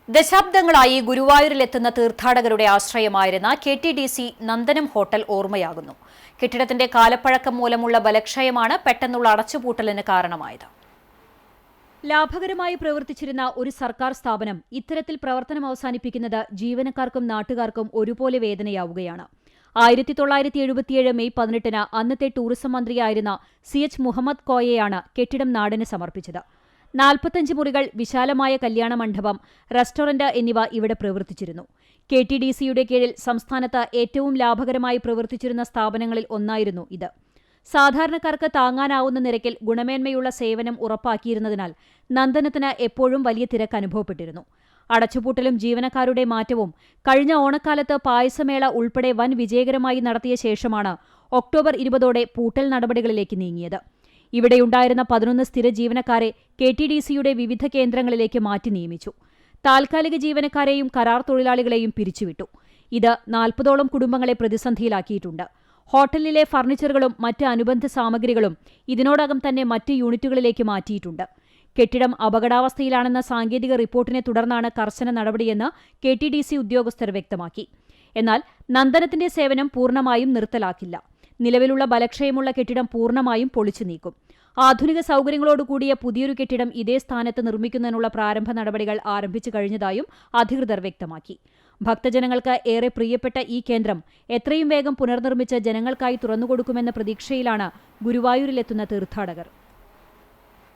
ദശാബ്ദങ്ങളായി ഗുരുവായൂരിലെത്തുന്ന തീർത്ഥാടകരുടെ ആശ്രയമായിരുന്ന KTDC Nandanam hotel ഓർമ്മയാകുന്നു. കെട്ടിടത്തിന്റെ കാലപ്പഴക്കം മൂലമുള്ള ബലക്ഷയമാണ് പെട്ടെന്നുള്ള അടച്ചുപൂട്ടലിന് കാരണമായത്. ലാഭകരമായി പ്രവർത്തിച്ചിരുന്ന ഒരു സർക്കാർ സ്ഥാപനം ഇത്തരത്തിൽ പ്രവർത്തനം അവസാനിപ്പിക്കുന്നത് ജീവനക്കാർക്കും നാട്ടുകാർക്കും ഒരുപോലെ വേദനയാവുകയാണ്. 1977 മെയ് 18 അന്നത്തെ ടൂറിസം മന്ത്രിയായിരുന്ന CH മുഹമ്മദ് കോയയാണ് കെട്ടിടം നാടിന് സമർപ്പിച്ചത്. 45 മുറികൾ, വിശാലമായ കല്യാണ മണ്ഡപം, റെസ്റ്റോറന്റ് എന്നിവ ഇവിടെ പ്രവർത്തിച്ചിരുന്നു. KTDCയുടെ കീഴിൽ സംസ്ഥാനത്ത് ഏറ്റവും ലാഭകരമായി പ്രവർത്തിച്ചിരുന്ന സ്ഥാപനങ്ങളിൽ ഒന്നായിരുന്നു ഇത്. സാധാരണക്കാർക്ക് താങ്ങാനാവുന്ന നിരക്കിൽ ഗുണമേന്മയുള്ള സേവനം ഉറപ്പാക്കിയിരുന്നതിനാൽ നന്ദനത്തിന് എപ്പോഴും വലിയ തിരക്ക് അനുഭവപ്പെട്ടിരുന്നു. അടച്ചുപൂട്ടലും ജീവനക്കാരുടെ മാറ്റവും കഴിഞ്ഞ ഓണക്കാലത്ത് പായസമേള ഉൾപ്പെടെ വൻ വിജയകരമായി നടത്തിയ ശേഷമാണ് ഒക്ടോബർ 20 പൂട്ടൽ നടപടികളിലേക്ക് നീങ്ങിയത്. ഇവിടെയുണ്ടായിരുന്ന 11 സ്ഥിര ജീവനക്കാരെ KTDCയുടെ വിവിധ കേന്ദ്രങ്ങളിലേക്ക് മാറ്റി നിയമിച്ചു. താൽക്കാലിക ജീവനക്കാരെയും കരാർ തൊഴിലാളികളെയും പിരിച്ചുവിട്ടു. ഇത് 40ഓളം കുടുംബങ്ങളെ പ്രതിസന്ധിയിലാക്കിയിട്ടുണ്ട്. ഹോട്ടലിലെ ഫർണിച്ചറുകളും മറ്റ് അനുബന്ധ സാമഗ്രികളും ഇതിനോടകം തന്നെ മറ്റ് യൂണിറ്റുകളിലേക്ക് മാറ്റിയിട്ടുണ്ട്. കെട്ടിടം അപകടാവസ്ഥയിലാണെന്ന സാങ്കേതിക റിപ്പോർട്ടിനെ തുടർന്നാണ് കർശന നടപടിയെന്ന് KTDC ഉദ്യോഗസ്ഥർ വ്യക്തമാക്കി. എന്നാൽ നന്ദനത്തിന്റെ സേവനം പൂർണ്ണമായും നിർത്തലാക്കില്ല. നിലവിലുള്ള ബലക്ഷയമുള്ള കെട്ടിടം പൂർണ്ണമായും പൊളിച്ചു നീക്കും. ആധുനിക സൗകര്യങ്ങളോടുകൂടിയ പുതിയൊരു കെട്ടിടം ഇതേ സ്ഥാനത്ത് നിർമ്മിക്കുന്നതിനുള്ള പ്രാരംഭ നടപടികൾ ആരംഭിച്ചു കഴിഞ്ഞതായും അധികൃതർ വ്യക്തമാക്കി. ഭക്തജനങ്ങൾക്ക് ഏറെ പ്രിയപ്പെട്ട ഈ കേന്ദ്രം എത്രയും വേഗം പുനർനിർമ്മിച്ച് ജനങ്ങൾക്കായി തുറന്നുകൊടുക്കുമെന്ന പ്രതീക്ഷയിലാണ് ഗുരുവായൂരിലെത്തുന്ന തീർത്ഥാടകർ.